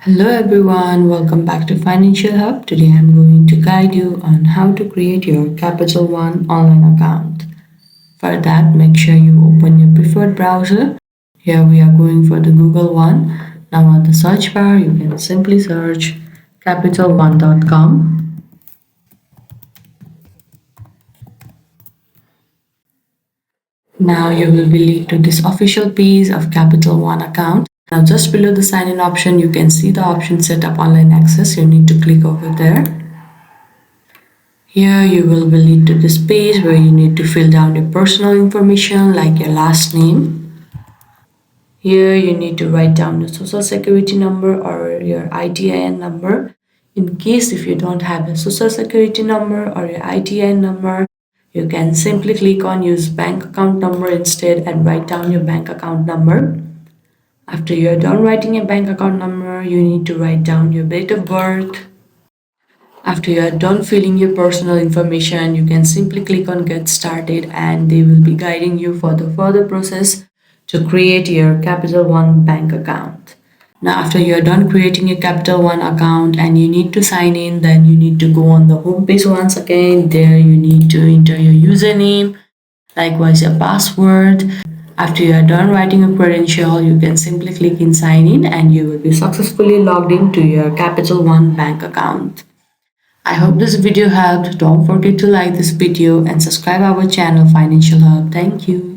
Hello everyone, welcome back to Financial Hub. Today I'm going to guide you on how to create your Capital One online account. For that, make sure you open your preferred browser. Here we are going for the Google one. Now on the search bar, you can simply search capitalone.com. Now you will be led to this official page of Capital One account. Now just below the sign in option, you can see the option set up online access. You need to click over there. Here you will be led to this page where you need to fill down your personal information like your last name. Here you need to write down your social security number or your ITIN number. In case if you don't have a social security number or your ITIN number, you can simply click on use bank account number instead and write down your bank account number. After you're done writing a bank account number, you need to write down your date of birth. After you are done filling your personal information, you can simply click on get started and they will be guiding you for the further process to create your Capital One bank account. Now after you are done creating your Capital One account and you need to sign in, then you need to go on the home page once again. There you need to enter your username, likewise your password. After you are done writing a credential, you can simply click in sign in and you will be successfully logged into your Capital One bank account. I hope this video helped. Don't forget to like this video and subscribe our channel Financial Hub. Thank you.